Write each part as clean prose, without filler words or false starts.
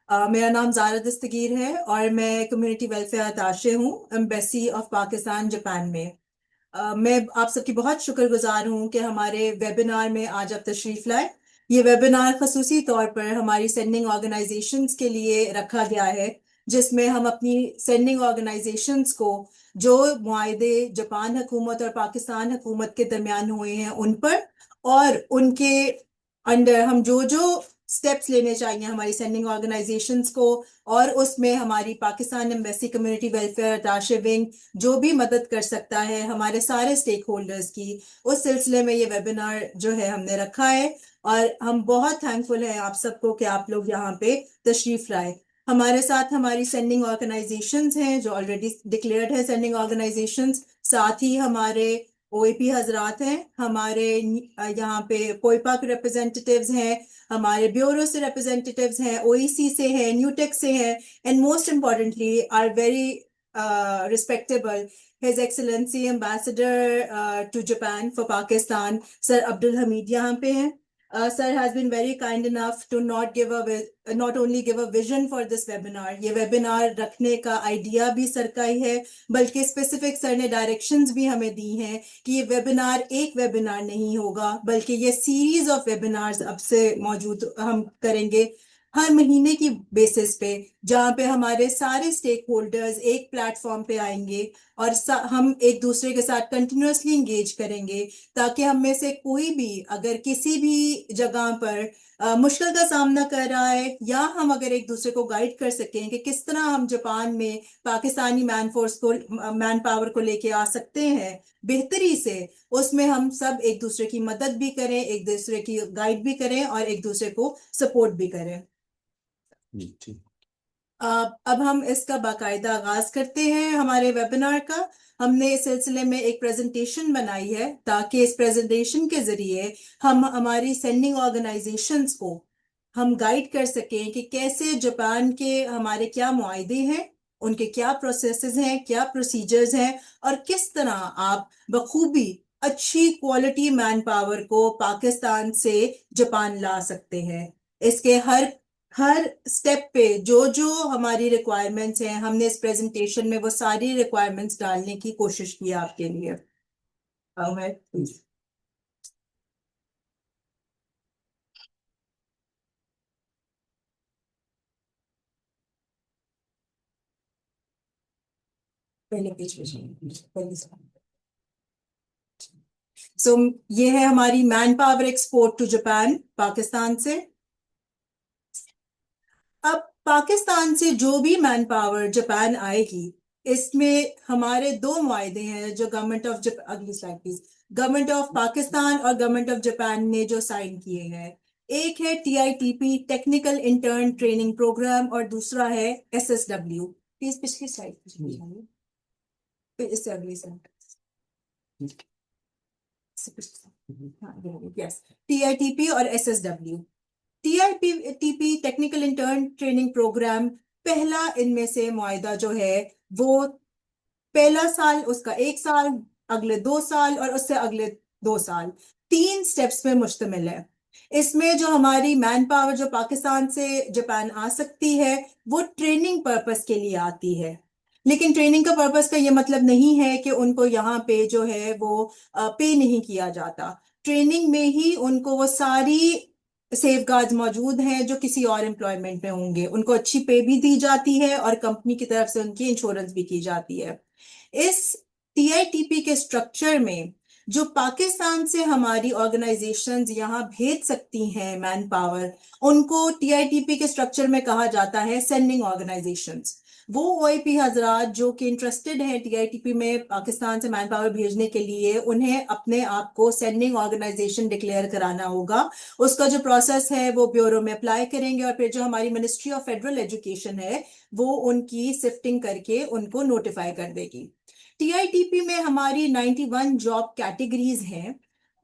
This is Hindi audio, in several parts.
मेरा नाम ज़ारा दस्तगीर है और मैं कम्युनिटी वेलफेयर अताशे हूँ एम्बेसी ऑफ पाकिस्तान जापान में। मैं आप सबकी बहुत शुक्रगुजार हूँ कि हमारे वेबिनार में आज आप तशरीफ लाए। ये वेबिनार खसूसी तौर पर हमारी सेंडिंग ऑर्गेनाइजेशंस के लिए रखा गया है, जिसमें हम अपनी सेंडिंग ऑर्गेनाइजेशंस को जो मुआहदे जापान हुकूमत और पाकिस्तान हुकूमत के दरमियान हुए हैं उन पर और उनके अंडर हम जो जो स्टेप्स लेने चाहिए हमारी सेंडिंग ऑर्गेनाइजेशंस को, और उसमें हमारी Pakistan embassy community welfare attache wing जो भी मदद कर सकता है हमारे सारे स्टेक होल्डर्स की, उस सिलसिले में ये वेबिनार जो है हमने रखा है। और हम बहुत थैंकफुल हैं आप सबको कि आप लोग यहाँ पे तशरीफ लाए। हमारे साथ हमारी सेंडिंग ऑर्गेनाइजेशंस हैं जो ऑलरेडी डिक्लेयर्ड है सेंडिंग ऑर्गेनाइजेशंस, साथ ही हमारे ओएपी हजरात हैं, हमारे यहाँ पे कोयपा के रिप्रेजेंटेटिव्स हैं, हमारे ब्यूरो से रिप्रेजेंटेटिव्स हैं, ओईसी से हैं, न्यूटेक से हैं, and most importantly are very respectable His Excellency Ambassador to Japan for Pakistan, Sir Abdul Hamid यहाँ पे हैं। Sir has been very kind enough to not only give a vision for this webinar, ये webinar रखने का आइडिया भी सर का ही है, बल्कि स्पेसिफिक सर ने डायरेक्शंस भी हमें दी हैं कि ये वेबिनार एक वेबिनार नहीं होगा, बल्कि ये सीरीज ऑफ वेबिनार्स अब से मौजूद हम करेंगे हर महीने की बेसिस पे, जहाँ पे हमारे सारे स्टेक होल्डर्स एक प्लेटफॉर्म पे आएंगे और हम एक दूसरे के साथ कंटिन्यूअसली इंगेज करेंगे, ताकि हम में से कोई भी अगर किसी भी जगह पर मुश्किल का सामना कर रहा है, या हम अगर एक दूसरे को गाइड कर सकें कि किस तरह हम जापान में पाकिस्तानी मैन पावर को लेके आ सकते हैं बेहतरी से, उसमें हम सब एक दूसरे की मदद भी करें, एक दूसरे की गाइड भी करें और एक दूसरे को सपोर्ट भी करें। ठीक। अब हम इसका बाकायदा आगाज करते हैं हमारे वेबिनार का। हमने इस सिलसिले में एक प्रेजेंटेशन बनाई है ताकि इस प्रेजेंटेशन के जरिए हम हमारी सेंडिंग ऑर्गेनाइजेशंस को हम गाइड कर सकें कि कैसे जापान के हमारे क्या मुआहदे हैं, उनके क्या प्रोसेसेस हैं, क्या प्रोसीजर्स हैं, और किस तरह आप बखूबी अच्छी क्वालिटी मैन पावर को पाकिस्तान से जापान ला सकते हैं। इसके हर हर स्टेप पे जो जो हमारी रिक्वायरमेंट्स हैं, हमने इस प्रेजेंटेशन में वो सारी रिक्वायरमेंट्स डालने की कोशिश की आपके लिए। प्लीज। पहले पेज पे पहले सो ये है हमारी man power export to Japan Pakistan से। अब पाकिस्तान से जो भी मैन पावर जापान आएगी, इसमें हमारे दो मुआहदे हैं जो अगली slide please, government of Pakistan और गवर्नमेंट ऑफ जापान ने जो साइन किए हैं। एक है टीआईटीपी टेक्निकल इंटर्न ट्रेनिंग प्रोग्राम और दूसरा है एसएसडब्ल्यू। प्लीज पिछली स्लाइड इससे अगली स्लाइड, यस, टीआईटीपी और एसएसडब्ल्यू। टीआईटीपी टेक्निकल इंटर्न ट्रेनिंग प्रोग्राम पहला इनमें से मुआहदा जो है वो पहला साल उसका 1 साल, अगले 2 साल और उससे अगले 2 साल, 3 स्टेप्स में मुश्तमिल है। इसमें जो हमारी मैन पावर जो पाकिस्तान से जापान आ सकती है वो ट्रेनिंग पर्पस के लिए आती है, लेकिन ट्रेनिंग का पर्पस का ये मतलब नहीं है कि उनको यहाँ पे जो है वो पे नहीं किया जाता। ट्रेनिंग में ही उनको वो सारी सेफ गार्ड्स मौजूद हैं जो किसी और एम्प्लॉयमेंट में होंगे, उनको अच्छी पे भी दी जाती है और कंपनी की तरफ से उनकी इंश्योरेंस भी की जाती है। इस टीआईटीपी के स्ट्रक्चर में जो पाकिस्तान से हमारी ऑर्गेनाइजेशंस यहाँ भेज सकती हैं मैन पावर, उनको टीआईटीपी के स्ट्रक्चर में कहा जाता है सेंडिंग ऑर्गेनाइजेशंस। वो ओआईपी हजरात जो कि इंटरेस्टेड हैं टीआईटीपी में पाकिस्तान से मैन पावर भेजने के लिए, उन्हें अपने आप को सेंडिंग ऑर्गेनाइजेशन डिक्लेयर कराना होगा। उसका जो प्रोसेस है वो ब्यूरो में अप्लाई करेंगे और फिर जो हमारी मिनिस्ट्री ऑफ फेडरल एजुकेशन है वो उनकी सिफ्टिंग करके उनको नोटिफाई कर देगी। टीआईटीपी में हमारी 91 जॉब कैटेगरीज हैं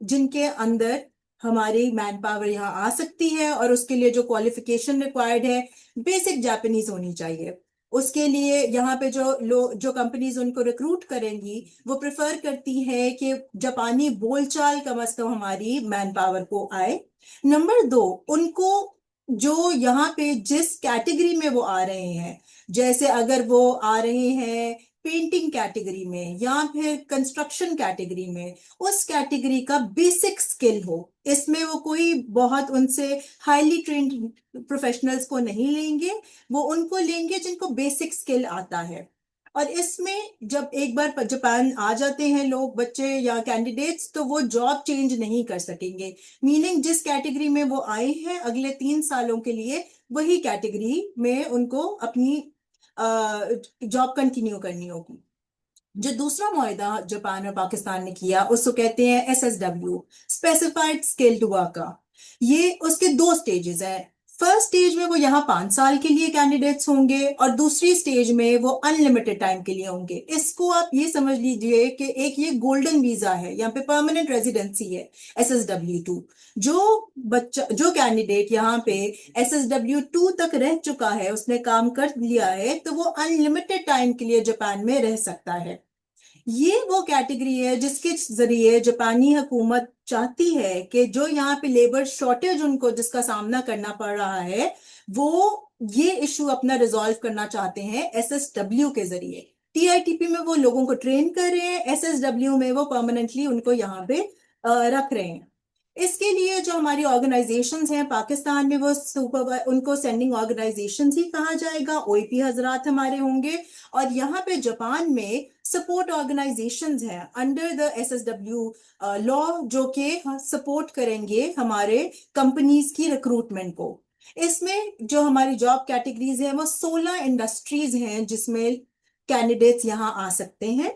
जिनके अंदर हमारी मैन पावर यहाँ आ सकती है, और उसके लिए जो क्वालिफिकेशन रिक्वायर्ड है बेसिक जापानीज होनी चाहिए। उसके लिए यहाँ पे जो कंपनीज उनको रिक्रूट करेंगी वो प्रेफर करती है कि जापानी बोलचाल कम से कम हमारी मैन पावर को आए। नंबर 2, उनको जो यहाँ पे जिस कैटेगरी में वो आ रहे हैं, जैसे अगर वो आ रहे हैं पेंटिंग कैटेगरी में या फिर कंस्ट्रक्शन कैटेगरी में, उस कैटेगरी का बेसिक स्किल हो। इसमें वो कोई बहुत उनसे हाईली ट्रेन्ड प्रोफेशनल्स को नहीं लेंगे, वो उनको लेंगे जिनको बेसिक स्किल आता है। और इसमें जब एक बार जापान आ जाते हैं लोग, बच्चे या कैंडिडेट्स, तो वो जॉब चेंज नहीं कर सकेंगे। मीनिंग जिस कैटेगरी में वो आए हैं, अगले 3 सालों के लिए वही कैटेगरी में उनको अपनी जॉब कंटिन्यू करनी होगी। जो दूसरा मुआहदा जापान और पाकिस्तान ने किया उसको कहते हैं SSW, स्पेसिफाइड स्किल्ड वर्कर। ये उसके 2 स्टेजेस हैं। फर्स्ट स्टेज में वो यहाँ 5 साल के लिए कैंडिडेट्स होंगे और दूसरी स्टेज में वो अनलिमिटेड टाइम के लिए होंगे। इसको आप ये समझ लीजिए कि एक ये गोल्डन वीजा है, यहाँ पे परमानेंट रेजिडेंसी है SSW2। जो बच्चा, जो कैंडिडेट यहाँ पे SSW2 तक रह चुका है, उसने काम कर लिया है, तो वो अनलिमिटेड टाइम के लिए जापान में रह सकता है। ये वो कैटेगरी है जिसके जरिए जापानी हुकूमत चाहती है कि जो यहाँ पे लेबर शॉर्टेज उनको जिसका सामना करना पड़ रहा है, वो ये इशू अपना रिजॉल्व करना चाहते हैं SSW के जरिए। TITP में वो लोगों को ट्रेन कर रहे हैं, SSW में वो परमानेंटली उनको यहाँ पे रख रहे हैं। इसके लिए जो हमारी ऑर्गेनाइजेशंस हैं पाकिस्तान में, वो सुपर उनको सेंडिंग ऑर्गेनाइजेशंस ही कहा जाएगा, OAP हजरात हमारे होंगे। और यहाँ पे जापान में सपोर्ट ऑर्गेनाइजेशंस हैं अंडर द SSW लॉ, जो कि सपोर्ट करेंगे हमारे कंपनीज की रिक्रूटमेंट को। इसमें जो हमारी जॉब कैटेगरीज हैं वो 16 इंडस्ट्रीज हैं जिसमें कैंडिडेट्स यहाँ आ सकते हैं।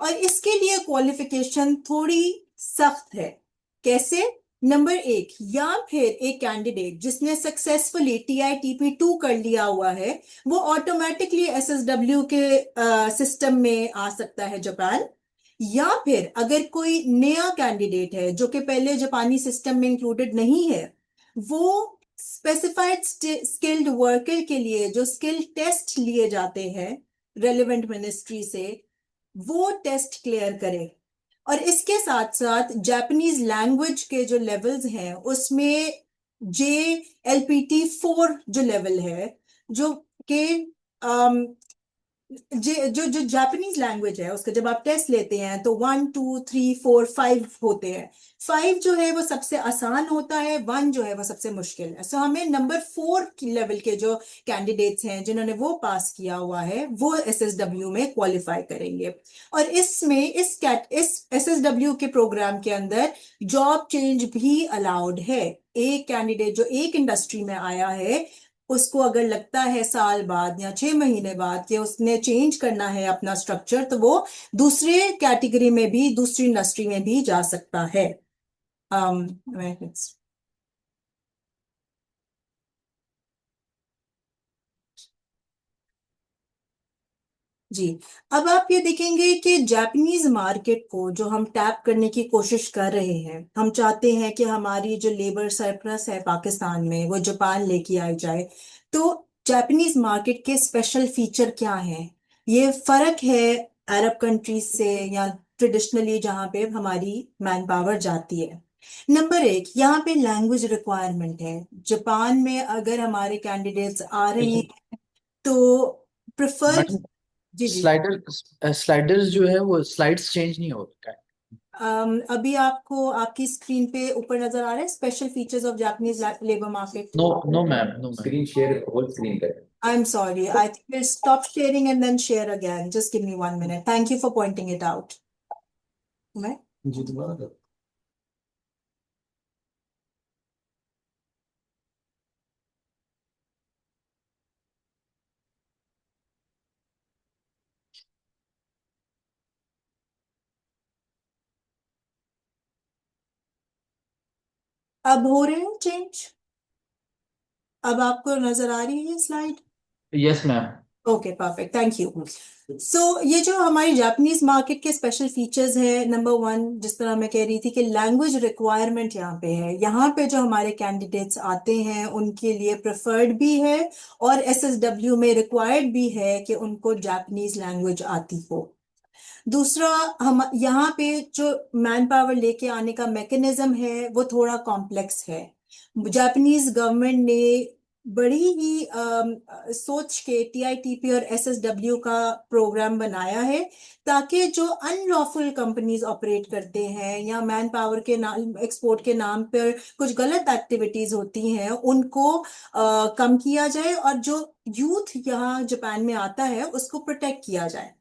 और इसके लिए क्वालिफिकेशन थोड़ी सख्त है। कैसे? नंबर 1, या फिर एक कैंडिडेट जिसने सक्सेसफुली TITP2 कर लिया हुआ है, वो ऑटोमेटिकली SSW के सिस्टम में आ सकता है जापान। या फिर अगर कोई नया कैंडिडेट है जो कि पहले जापानी सिस्टम में इंक्लूडेड नहीं है, वो स्पेसिफाइड स्किल्ड वर्कर के लिए जो स्किल टेस्ट लिए जाते हैं रेलेवेंट मिनिस्ट्री से, वो टेस्ट क्लियर करे। और इसके साथ साथ जापानीज लैंग्वेज के जो लेवल्स हैं उसमें JLPT4 जो लेवल है, जो कि जो जो जापानीज लैंग्वेज है उसका जब आप टेस्ट लेते हैं तो 1 2 3 4 5 होते हैं। 5 जो है वो सबसे आसान होता है, 1 जो है वो सबसे मुश्किल है। सो हमें नंबर 4 की लेवल के जो कैंडिडेट्स हैं जिन्होंने वो पास किया हुआ है, वो SSW में क्वालिफाई करेंगे। और इसमें इस SSW के प्रोग्राम के अंदर जॉब चेंज भी अलाउड है। एक कैंडिडेट जो एक इंडस्ट्री में आया है, उसको अगर लगता है साल बाद या 6 महीने बाद कि उसने चेंज करना है अपना स्ट्रक्चर, तो वो दूसरे कैटेगरी में भी, दूसरी इंडस्ट्री में भी जा सकता है। um, जी। अब आप ये देखेंगे कि जापानीज मार्केट को जो हम टैप करने की कोशिश कर रहे हैं, हम चाहते हैं कि हमारी जो लेबर सरप्लस है पाकिस्तान में वो जापान लेके आई जाए। तो जापानीज मार्केट के स्पेशल फीचर क्या हैं? ये फर्क है अरब कंट्रीज से या ट्रेडिशनली जहाँ पे हमारी मैन पावर जाती है। नंबर 1, यहाँ पे लैंग्वेज रिक्वायरमेंट है। जापान में अगर हमारे कैंडिडेट्स आ रहे लेकिन हैं तो प्रिफर। मैडम, जी जी। स्लाइडर्स जो है वो स्लाइड्स चेंज नहीं होता है। अभी आपको आपकी स्क्रीन पे ऊपर नजर आ रहा है special features of Japanese labour market. No, no ma'am, no ma'am. Screen share whole screen करें। I am sorry, I think we'll stop sharing and then share again. Just give me 1 minute. Thank you for pointing it out. मैं जी, दोबारा करो। अब हो रहे हैं चेंज? अब आपको नजर आ रही है slide? Yes ma'am. Okay, perfect, thank you. So ये जो हमारी जापानीज मार्केट के स्पेशल फीचर्स है, नंबर 1, जिस तरह मैं कह रही थी कि लैंग्वेज रिक्वायरमेंट यहाँ पे है। यहाँ पे जो हमारे कैंडिडेट्स आते हैं उनके लिए प्रेफर्ड भी है और SSW में रिक्वायर्ड भी है कि उनको जापानीज लैंग्वेज आती हो। दूसरा, हम यहाँ पे जो मैन पावर लेके आने का मैकेनिज्म है वो थोड़ा कॉम्प्लेक्स है। जापानीज गवर्नमेंट ने बड़ी ही सोच के टीआईटीपी और एसएसडब्ल्यू का प्रोग्राम बनाया है, ताकि जो अनलॉफुल कंपनीज ऑपरेट करते हैं या मैन पावर के नाम, एक्सपोर्ट के नाम पर कुछ गलत एक्टिविटीज होती हैं, उनको कम किया जाए और जो यूथ यहाँ जापान में आता है उसको प्रोटेक्ट किया जाए।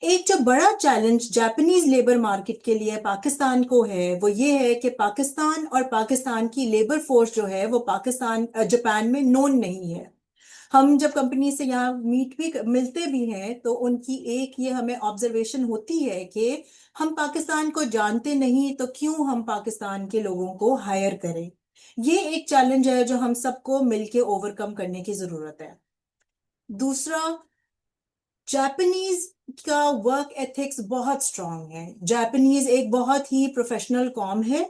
एक जो बड़ा चैलेंज जापानीज लेबर मार्केट के लिए पाकिस्तान को है, वो ये है कि पाकिस्तान और पाकिस्तान की लेबर फोर्स जो है वो जापान में नोन नहीं है। हम जब कंपनी से यहाँ मीट भी मिलते भी हैं तो उनकी एक ये हमें ऑब्जर्वेशन होती है कि हम पाकिस्तान को जानते नहीं, तो क्यों हम पाकिस्तान के लोगों को हायर करें। ये एक चैलेंज है जो हम सबको मिलके ओवरकम करने की जरूरत है। दूसरा, जापानीज का वर्क एथिक्स बहुत स्ट्रांग है। जापानीज एक बहुत ही प्रोफेशनल कॉम है,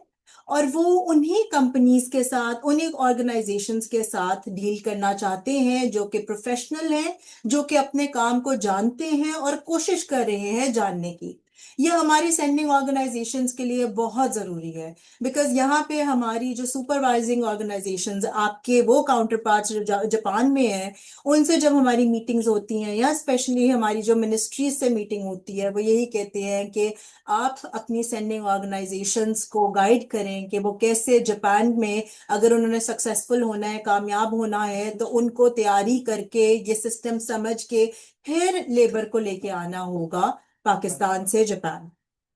और वो उन्हीं कंपनीज के साथ, उन्हीं ऑर्गेनाइजेशंस के साथ डील करना चाहते हैं जो कि प्रोफेशनल हैं, जो कि अपने काम को जानते हैं और कोशिश कर रहे हैं जानने की। ये हमारी सेंडिंग ऑर्गेनाइजेशंस के लिए बहुत जरूरी है, बिकॉज यहाँ पे हमारी जो सुपरवाइजिंग ऑर्गेनाइजेशंस, आपके वो काउंटर पार्ट्स जो जापान में है, उनसे जब हमारी मीटिंग्स होती हैं या स्पेशली हमारी जो मिनिस्ट्रीज से मीटिंग होती है, वो यही कहते हैं कि आप अपनी सेंडिंग ऑर्गेनाइजेशंस को गाइड करें कि वो कैसे जापान में अगर उन्होंने सक्सेसफुल होना है, कामयाब होना है, तो उनको तैयारी करके ये सिस्टम समझ के फिर लेबर को लेके आना होगा पाकिस्तान से जापान।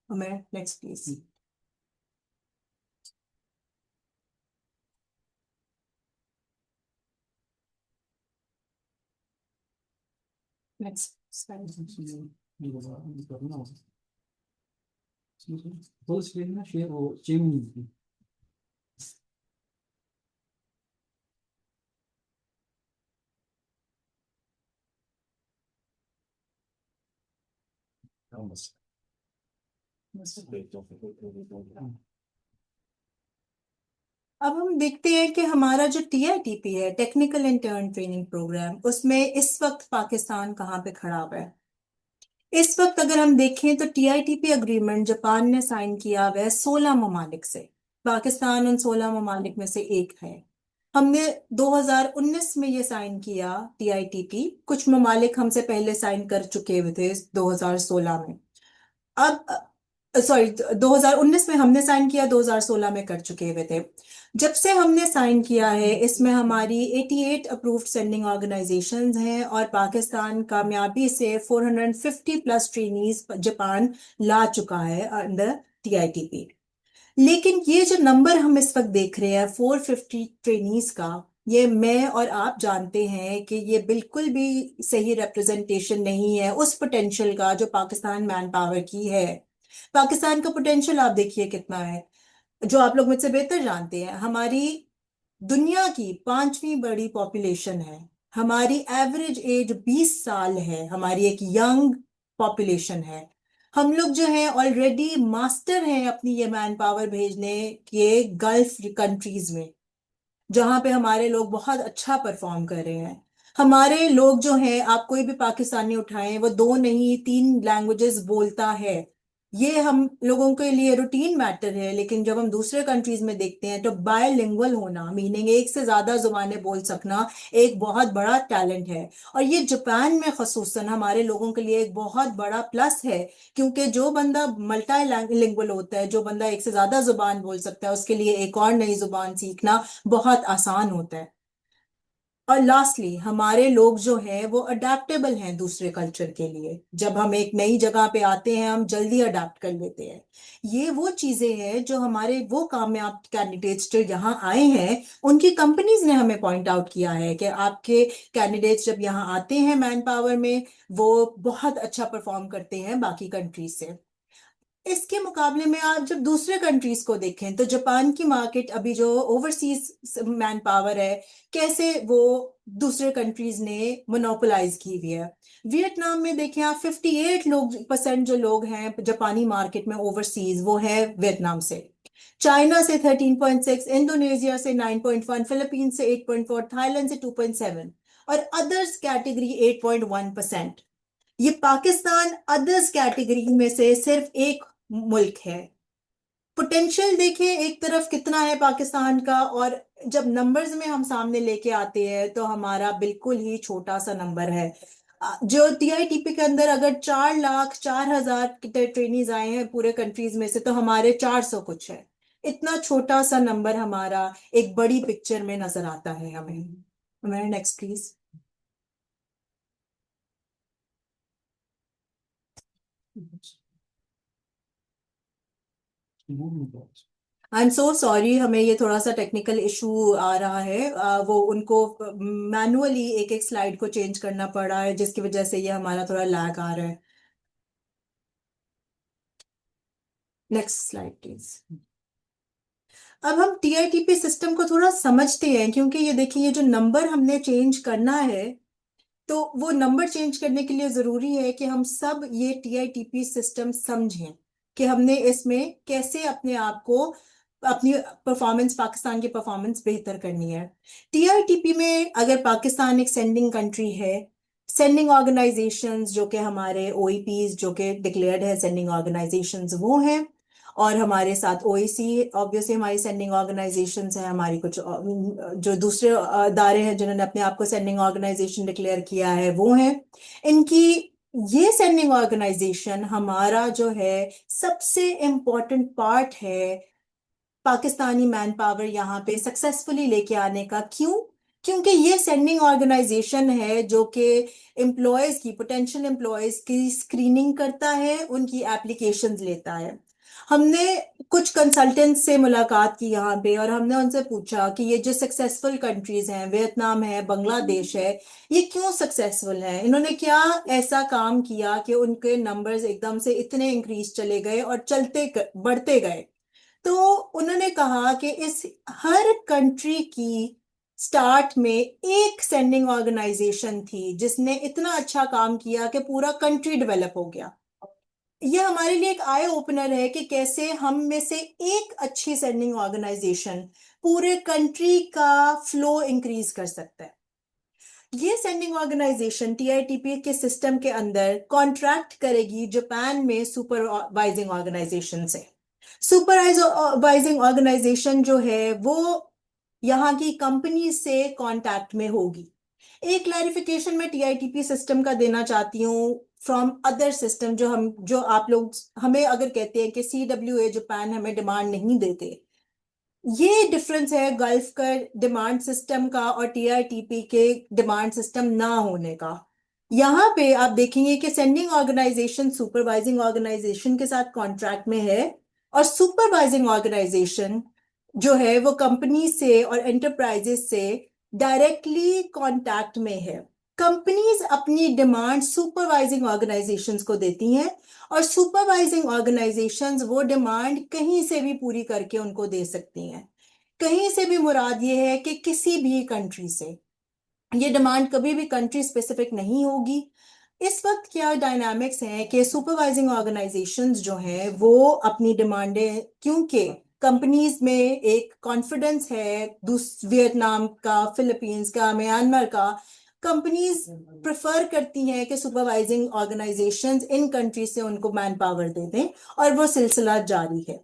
हमें next please. Next slide. Full screen में शेयर हो चेंज अब हम देखते हैं कि हमारा जो टीआईटीपी है, टेक्निकल इंटर्न ट्रेनिंग प्रोग्राम, उसमें इस वक्त पाकिस्तान कहाँ पे खड़ा हुआ है। इस वक्त अगर हम देखें तो टीआईटीपी अग्रीमेंट जापान ने साइन किया हुआ है 16 ममालिक से। पाकिस्तान उन 16 ममालिक में से एक है। हमने 2019 में ये साइन किया टीआईटीपी। कुछ ममालिक हमसे पहले साइन कर चुके हुए थे 2016 में। अब सॉरी, 2019 में हमने साइन किया, 2016 में कर चुके हुए थे। जब से हमने साइन किया है, इसमें हमारी 88 अप्रूव्ड सेंडिंग ऑर्गेनाइजेशंस हैं, और पाकिस्तान कामयाबी से 450 प्लस ट्रेनीज जापान ला चुका है अंडर टीआईटीपी। लेकिन ये जो नंबर हम इस वक्त देख रहे हैं 450 ट्रेनीज का, ये मैं और आप जानते हैं कि ये बिल्कुल भी सही रिप्रेजेंटेशन नहीं है उस पोटेंशियल का जो पाकिस्तान मैन पावर की है। पाकिस्तान का पोटेंशियल आप देखिए कितना है, जो आप लोग मुझसे बेहतर जानते हैं। हमारी दुनिया की पांचवी बड़ी पॉपुलेशन है। हमारी एवरेज एज 20 साल है। हमारी एक यंग पॉपुलेशन है। हम लोग जो है ऑलरेडी मास्टर हैं अपनी ये मैन पावर भेजने के गल्फ कंट्रीज में, जहां पे हमारे लोग बहुत अच्छा परफॉर्म कर रहे हैं। हमारे लोग जो हैं, आप कोई भी पाकिस्तानी उठाएं, वो दो नहीं 3 लैंग्वेजेस बोलता है। ये हम लोगों के लिए रूटीन मैटर है, लेकिन जब हम दूसरे कंट्रीज में देखते हैं तो बायलिंगुअल होना, मीनिंग एक से ज्यादा जुबानें बोल सकना, एक बहुत बड़ा टैलेंट है। और ये जापान में खसूसन हमारे लोगों के लिए एक बहुत बड़ा प्लस है, क्योंकि जो बंदा मल्टी लिंगुअल होता है, जो बंदा एक से ज्यादा जुबान बोल सकता है, उसके लिए एक और नई जुबान सीखना बहुत आसान होता है। और लास्टली, हमारे लोग जो हैं वो अडेप्टेबल हैं दूसरे कल्चर के लिए। जब हम एक नई जगह पे आते हैं, हम जल्दी अडेप्ट कर लेते हैं। ये वो चीजें हैं जो हमारे वो कामयाब कैंडिडेट्स जो यहाँ आए हैं, उनकी कंपनीज ने हमें पॉइंट आउट किया है कि आपके कैंडिडेट्स जब यहाँ आते हैं मैन पावर में, वो बहुत अच्छा परफॉर्म करते हैं बाकी कंट्रीज से। इसके मुकाबले में आप जब दूसरे कंट्रीज को देखें तो जापान की मार्केट, अभी जो ओवरसीज मैन पावर है, कैसे वो दूसरे कंट्रीज ने मोनोपोलाइज की हुई है। वियतनाम में देखें आप, 58% जो लोग हैं जापानी मार्केट में ओवरसीज, वो है वियतनाम से। चाइना से 13.6, इंडोनेशिया से 9.1, फिलीपींस से 8.4, थाईलैंड से 2.7, और अदर्स कैटेगरी 8.1%। ये पाकिस्तान अदर्स कैटेगरी में से सिर्फ एक मुल्क है। पोटेंशियल देखिए एक तरफ कितना है पाकिस्तान का, और जब नंबर्स में हम सामने लेके आते हैं तो हमारा बिल्कुल ही छोटा सा नंबर है। जो टीआईटीपी के अंदर अगर 4,04,000 ट्रेनीज आए हैं पूरे कंट्रीज में से, तो हमारे 400 कुछ है। इतना छोटा सा नंबर हमारा एक बड़ी पिक्चर में नजर आता है हमें। हमारे next please. I am so sorry, हमें ये थोड़ा सा टेक्निकल इशू आ रहा है। वो उनको मैनुअली एक एक स्लाइड को चेंज करना पड़ा है, जिसकी वजह से ये हमारा थोड़ा लैग आ रहा है। Next slide please. अब हम टीआईटीपी सिस्टम को थोड़ा समझते हैं, क्योंकि ये देखिए, ये जो नंबर हमने चेंज करना है, तो वो नंबर चेंज करने के लिए जरूरी है कि हम सब ये टीआईटीपी सिस्टम समझें कि हमने इसमें कैसे अपने आप को, अपनी परफॉर्मेंस, पाकिस्तान की परफॉर्मेंस बेहतर करनी है। टीआईटीपी में अगर पाकिस्तान एक सेंडिंग कंट्री है, सेंडिंग ऑर्गेनाइजेशंस जो कि हमारे ओईपीज जो कि डिक्लेयर्ड है सेंडिंग ऑर्गेनाइजेशंस वो हैं, और हमारे साथ ओएसी ऑब्वियसली हमारी सेंडिंग ऑर्गेनाइजेशंस हैं, हमारी कुछ जो दूसरे अदारे हैं जिन्होंने अपने आप को सेंडिंग ऑर्गेनाइजेशन डिक्लेयर किया है वो हैं। इनकी ये सेंडिंग ऑर्गेनाइजेशन हमारा जो है सबसे इम्पोर्टेंट पार्ट है पाकिस्तानी मैन पावर यहाँ पे सक्सेसफुली लेके आने का। क्यों? क्योंकि ये सेंडिंग ऑर्गेनाइजेशन है जो कि एम्प्लॉयज की, पोटेंशियल एम्प्लॉयज की स्क्रीनिंग करता है, उनकी एप्लीकेशंस लेता है। हमने कुछ कंसल्टेंट से मुलाकात की यहाँ पे, और हमने उनसे पूछा कि ये जो सक्सेसफुल कंट्रीज हैं, वियतनाम है, बांग्लादेश है, ये क्यों सक्सेसफुल हैं? इन्होंने क्या ऐसा काम किया कि उनके नंबर्स एकदम से इतने इंक्रीज चले गए और बढ़ते गए? तो उन्होंने कहा कि इस हर कंट्री की स्टार्ट में एक सेंडिंग ऑर्गेनाइजेशन थी जिसने इतना अच्छा काम किया कि पूरा कंट्री डेवलप हो गया। ये हमारे लिए एक आई ओपनर है कि कैसे हम में से एक अच्छी सेंडिंग ऑर्गेनाइजेशन पूरे कंट्री का फ्लो इंक्रीज कर सकता है। ये सेंडिंग ऑर्गेनाइजेशन टीआईटीपी के सिस्टम के अंदर कॉन्ट्रैक्ट करेगी जापान में सुपरवाइजिंग ऑर्गेनाइजेशन से। सुपरवाइजिंग ऑर्गेनाइजेशन जो है वो यहाँ की कंपनी से कांटेक्ट में होगी। एक क्लैरिफिकेशन मैं टीआईटीपी सिस्टम का देना चाहती हूँ फ्रॉम अदर सिस्टम, जो आप लोग हमें अगर कहते हैं कि सीडब्ल्यूए जापान हमें डिमांड नहीं देते, ये डिफरेंस है गल्फ का डिमांड सिस्टम का और टीआईटीपी के डिमांड सिस्टम ना होने का। यहाँ पे आप देखेंगे कि सेंडिंग ऑर्गेनाइजेशन सुपरवाइजिंग ऑर्गेनाइजेशन के साथ कॉन्ट्रैक्ट में है, और सुपरवाइजिंग ऑर्गेनाइजेशन जो है वो कंपनी से और एंटरप्राइजेस से डायरेक्टली कांटेक्ट में है। कंपनीज अपनी डिमांड सुपरवाइजिंग ऑर्गेनाइजेशंस को देती हैं, और सुपरवाइजिंग ऑर्गेनाइजेशंस वो डिमांड कहीं से भी पूरी करके उनको दे सकती हैं। कहीं से भी मुराद ये है कि किसी भी कंट्री से, ये डिमांड कभी भी कंट्री स्पेसिफिक नहीं होगी। इस वक्त क्या डायनामिक्स हैं कि सुपरवाइजिंग ऑर्गेनाइजेशंस जो हैं वो अपनी डिमांडें, क्योंकि कंपनीज में एक कॉन्फिडेंस है वियतनाम का, फिलीपींस का, म्यांमार का, कंपनीज प्रेफर करती हैं कि सुपरवाइजिंग ऑर्गेनाइजेशंस इन कंट्री से उनको मैन पावर दे दें, और वो सिलसिला जारी है।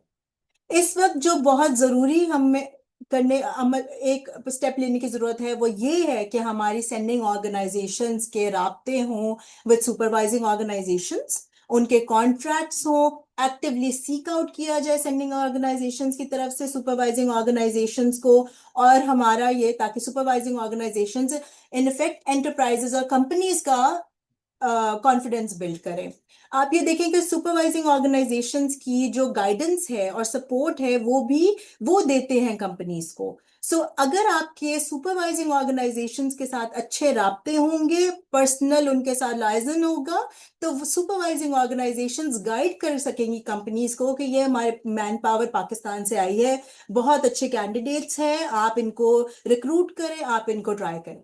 इस वक्त जो बहुत जरूरी हमें करने अमल एक स्टेप लेने की जरूरत है वो ये है कि हमारी सेंडिंग ऑर्गेनाइजेशंस के राब्ते हों विद सुपरवाइजिंग ऑर्गेनाइजेशंस, उनके कॉन्ट्रैक्ट्स हों, एक्टिवली सीक आउट किया जाए सेंडिंग ऑर्गेनाइजेशंस की तरफ से सुपरवाइजिंग ऑर्गेनाइजेशंस को, और हमारा ये ताकि supervising organisations in effect enterprises और कंपनीज का कॉन्फिडेंस बिल्ड करें। आप ये देखें कि सुपरवाइजिंग ऑर्गेनाइजेशंस की जो गाइडेंस है और सपोर्ट है वो देते हैं कंपनीज को। अगर आपके सुपरवाइजिंग ऑर्गेनाइजेशंस के साथ अच्छे राब्ते होंगे, पर्सनल उनके साथ लाइजन होगा, तो सुपरवाइजिंग ऑर्गेनाइजेशंस गाइड कर सकेंगी कंपनीज को कि ये हमारे मैन पावर पाकिस्तान से आई है, बहुत अच्छे कैंडिडेट्स हैं, आप इनको रिक्रूट करें, आप इनको ट्राई करें।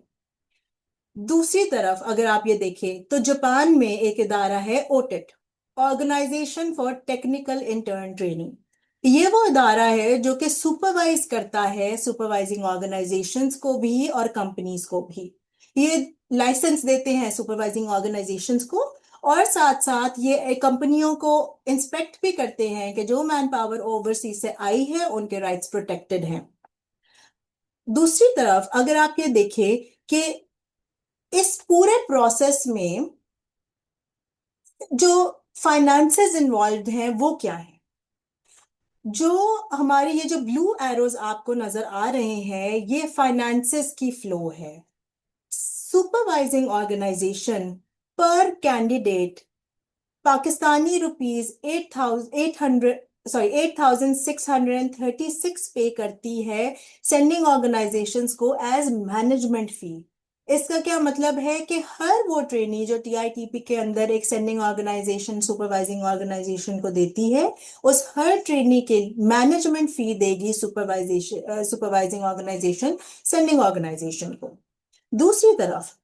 दूसरी तरफ अगर आप ये देखें तो जापान में एक इदारा है OTIT, organisation for technical intern training. ये वो इदारा है जो कि सुपरवाइज करता है सुपरवाइजिंग ऑर्गेनाइजेशंस को भी और कंपनीज को भी। ये लाइसेंस देते हैं सुपरवाइजिंग ऑर्गेनाइजेशंस को, और साथ साथ ये कंपनियों को इंस्पेक्ट भी करते हैं कि जो मैन पावर ओवरसीज से आई है उनके राइट्स प्रोटेक्टेड हैं। दूसरी तरफ अगर आप ये देखें कि इस पूरे प्रोसेस में जो फाइनेंसेस इन्वॉल्व हैं वो क्या है। जो हमारे ये जो ब्लू एरोज आपको नजर आ रहे हैं ये फाइनेंसेस की फ्लो है। सुपरवाइजिंग ऑर्गेनाइजेशन पर कैंडिडेट पाकिस्तानी रुपीज 8,636 पे करती है सेंडिंग ऑर्गेनाइजेशंस को एज मैनेजमेंट फी। इसका क्या मतलब है कि हर वो ट्रेनी जो टीआईटीपी के अंदर एक सेंडिंग ऑर्गेनाइजेशन सुपरवाइजिंग ऑर्गेनाइजेशन को देती है उस हर ट्रेनी के मैनेजमेंट फी देगी सुपरवाइजिंग ऑर्गेनाइजेशन सेंडिंग ऑर्गेनाइजेशन को। दूसरी तरफ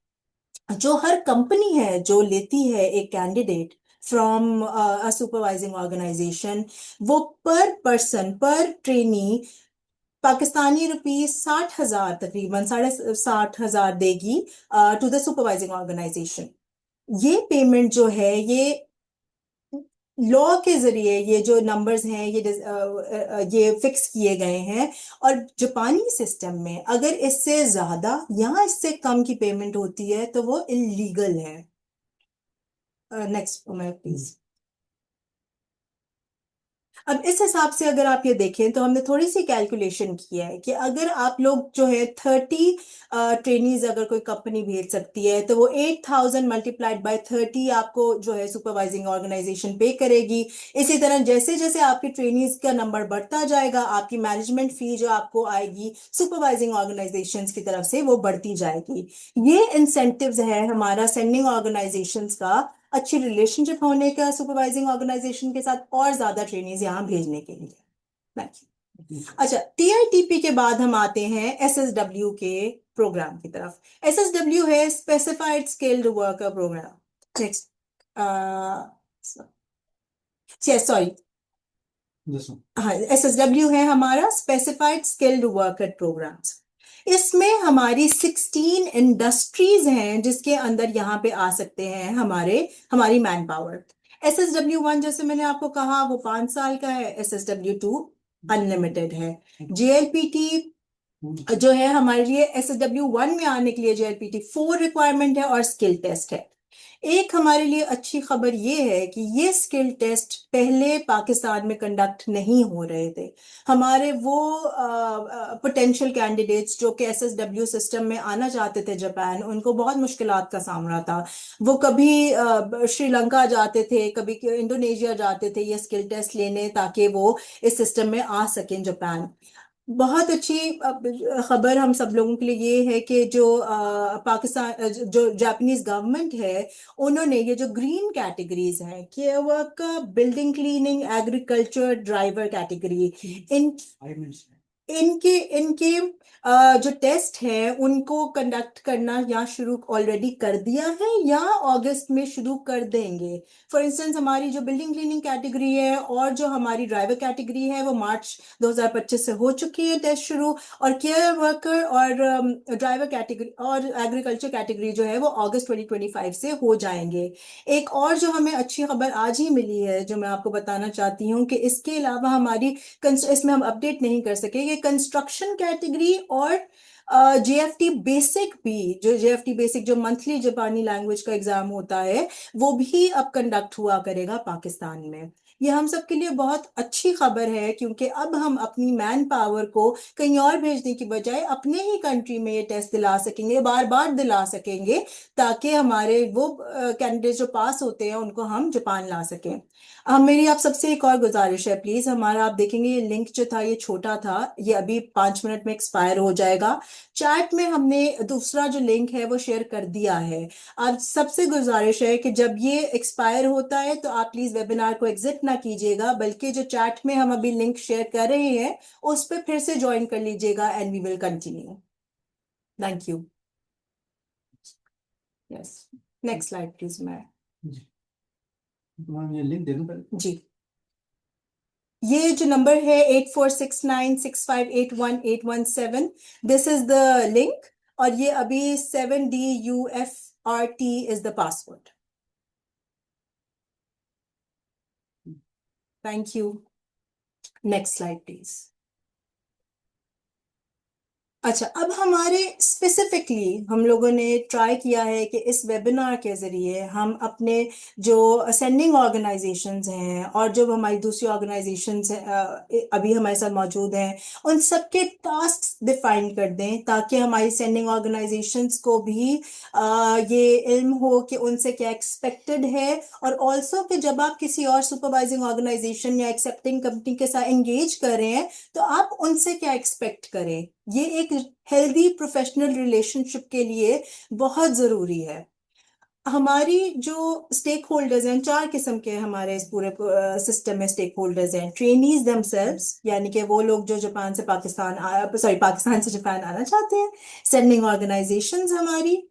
जो हर कंपनी है जो लेती है एक candidate from a supervising organization वो पर पर्सन पर ट्रेनी पाकिस्तानी रुपीज 60,000 तकरीबन 60,500 देगी टू द सुपरवाइजिंग ऑर्गेनाइजेशन। ये पेमेंट जो है ये लॉ के जरिए ये जो नंबर्स हैं ये फिक्स किए गए हैं। और जापानी सिस्टम में अगर इससे ज्यादा या इससे कम की पेमेंट होती है तो वो इलीगल है। Next please. अब इस हिसाब से अगर आप ये देखें तो हमने थोड़ी सी कैलकुलेशन किया है कि अगर आप लोग जो है 30 ट्रेनीज अगर कोई कंपनी भेज सकती है तो वो 8,000 मल्टीप्लाइड बाय 30 आपको जो है सुपरवाइजिंग ऑर्गेनाइजेशन पे करेगी। इसी तरह जैसे जैसे आपकी ट्रेनीज का नंबर बढ़ता जाएगा आपकी मैनेजमेंट फी जो आपको आएगी सुपरवाइजिंग ऑर्गेनाइजेशंस की तरफ से वो बढ़ती जाएगी। ये इंसेंटिव्स है हमारा सेंडिंग ऑर्गेनाइजेशंस का अच्छी रिलेशनशिप होने का सुपरवाइजिंग ऑर्गेनाइजेशन के साथ और ज्यादा ट्रेनीज यहाँ भेजने के लिए। Thank you. अच्छा टीआईटीपी के बाद हम आते हैं एसएसडब्ल्यू के प्रोग्राम की तरफ। एसएसडब्ल्यू है specified skilled worker programme. Next. Sorry हाँ एसएसडब्ल्यू है हमारा स्पेसिफाइड स्किल्ड वर्कर प्रोग्राम्स। इसमें हमारी 16 इंडस्ट्रीज हैं जिसके अंदर यहाँ पे आ सकते हैं हमारी मैन पावर। SSW1 जैसे मैंने आपको कहा वो 5 साल का है। SSW2 अनलिमिटेड है। JLPT जो है हमारे लिए SSW1 में आने के लिए JLPT 4 रिक्वायरमेंट है और स्किल टेस्ट है। एक हमारे लिए अच्छी खबर ये है कि ये स्किल टेस्ट पहले पाकिस्तान में कंडक्ट नहीं हो रहे थे। हमारे वो पोटेंशियल कैंडिडेट्स जो कि एसएसडब्ल्यू सिस्टम में आना चाहते थे जापान उनको बहुत मुश्किलात का सामना था। वो कभी श्रीलंका जाते थे कभी इंडोनेशिया जाते थे ये स्किल टेस्ट लेने ताकि वो इस सिस्टम में आ सकें जापान। बहुत अच्छी खबर हम सब लोगों के लिए ये है कि जो पाकिस्तान जो जापानीज गवर्नमेंट है उन्होंने ये जो ग्रीन कैटेगरीज हैं care work building cleaning agriculture driver category इन इनके इनके जो टेस्ट है उनको कंडक्ट करना या शुरू ऑलरेडी कर दिया है या अगस्त में शुरू कर देंगे। फॉर इंस्टेंस हमारी जो बिल्डिंग क्लीनिंग कैटेगरी है और जो हमारी ड्राइवर कैटेगरी है वो मार्च 2025 से हो चुकी है टेस्ट शुरू। और केयर वर्कर और ड्राइवर कैटेगरी और एग्रीकल्चर कैटेगरी जो है वो अगस्त 2025 से हो जाएंगे। एक और जो हमें अच्छी खबर आज ही मिली है जो मैं आपको बताना चाहती हूँ कि इसके अलावा हमारी इसमें हम अपडेट नहीं कर सके ये कंस्ट्रक्शन कैटेगरी और जेएफटी बेसिक भी जो जेएफटी बेसिक जो मंथली जापानी लैंग्वेज का एग्जाम होता है वो भी अब कंडक्ट हुआ करेगा पाकिस्तान में। ये हम सब के लिए बहुत अच्छी खबर है क्योंकि अब हम अपनी मैन पावर को कहीं और भेजने की बजाय अपने ही कंट्री में ये टेस्ट दिला सकेंगे बार बार दिला सकेंगे ताकि हमारे वो कैंडिडेट जो पास होते हैं उनको हम जापान ला सकें। मेरी आप सबसे एक और गुजारिश है प्लीज हमारा आप देखेंगे ये लिंक जो था ये छोटा था ये अभी 5 मिनट में एक्सपायर हो जाएगा। चैट में हमने दूसरा जो लिंक है वो शेयर कर दिया है। आप सबसे गुजारिश है कि जब ये एक्सपायर होता है तो आप प्लीज वेबिनार को एग्जिट ना कीजिएगा बल्कि जो चैट में हम अभी लिंक शेयर कर रहे हैं उस पर फिर से ज्वाइन कर लीजिएगा and we will continue. Thank you. Yes next slide please. मैं ये लिंक दे दूं पहले। जी ये जो नंबर है 8469658181 दिस इज द लिंक और ये अभी 7DUFRT is the password. Thank you. Next slide please. अच्छा, अब हमारे स्पेसिफिकली हम लोगों ने ट्राई किया है कि इस वेबिनार के ज़रिए हम अपने जो सेंडिंग ऑर्गेनाइजेशंस हैं और जो हमारी दूसरी ऑर्गेनाइजेशंस हैं अभी हमारे साथ मौजूद हैं, उन सबके टास्क डिफाइन कर दें ताकि हमारी सेंडिंग ऑर्गेनाइजेशंस को भी ये इल्म हो कि उनसे क्या एक्सपेक्टेड है, और ऑल्सो कि जब आप किसी और सुपरवाइजिंग ऑर्गेनाइजेशन या एक्सेप्टिंग कंपनी के साथ एंगेज कर रहे हैं तो आप उनसे क्या एक्सपेक्ट करें। ये एक हेल्दी प्रोफेशनल रिलेशनशिप के लिए बहुत जरूरी है। हमारी जो स्टेक होल्डर्स हैं, चार किस्म के हमारे इस पूरे सिस्टम में स्टेक होल्डर्स हैं। ट्रेनीज देमसेल्व्स, यानी कि वो लोग जो जापान से पाकिस्तान पाकिस्तान से जापान आना चाहते हैं। सेंडिंग ऑर्गेनाइजेशंस हमारी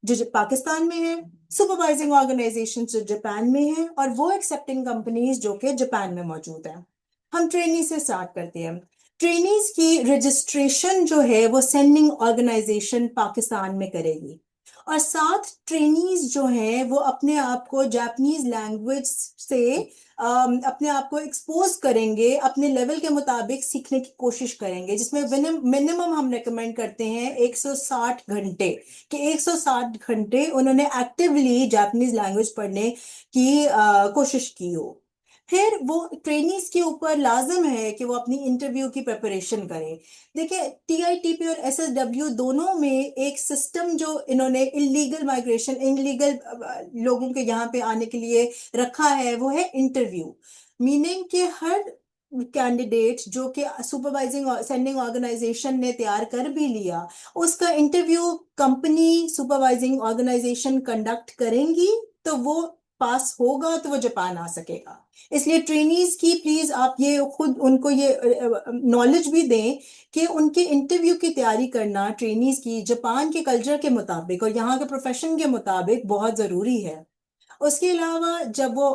जो पाकिस्तान में है। सुपरवाइजिंग ऑर्गेनाइजेशन जो जापान में है, और वो एक्सेप्टिंग कंपनीज जो कि जापान में मौजूद हैं। हम ट्रेनी से स्टार्ट करते हैं। ट्रेनीज की रजिस्ट्रेशन जो है वो सेंडिंग ऑर्गेनाइजेशन पाकिस्तान में करेगी, और साथ ट्रेनीज जो हैं वो अपने आप को जापानीज लैंग्वेज से अपने आप को एक्सपोज करेंगे, अपने लेवल के मुताबिक सीखने की कोशिश करेंगे, जिसमें मिनिमम हम रेकमेंड करते हैं 160 घंटे, कि 160 घंटे उन्होंने एक्टिवली जापानीज लैंग्वेज पढ़ने की कोशिश की हो। फिर वो ट्रेनीज के ऊपर लाजम है कि वो अपनी इंटरव्यू की प्रिपरेशन करें। देखिए, टीआईटीपी और एसएसडब्ल्यू दोनों में एक सिस्टम जो इन्होंने इलीगल माइग्रेशन, इलीगल लोगों के यहाँ पे आने के लिए रखा है, वो है इंटरव्यू। मीनिंग कि हर कैंडिडेट जो कि सुपरवाइजिंग सेंडिंग ऑर्गेनाइजेशन ने तैयार कर भी लिया, उसका interview company supervising organization conduct करेंगी, तो वो पास होगा तो वो जापान आ सकेगा। इसलिए ट्रेनीज की प्लीज आप ये खुद उनको ये नॉलेज भी दें कि उनके इंटरव्यू की तैयारी करना ट्रेनीज की जापान के कल्चर के मुताबिक और यहाँ के प्रोफेशन के मुताबिक बहुत जरूरी है। उसके अलावा जब वो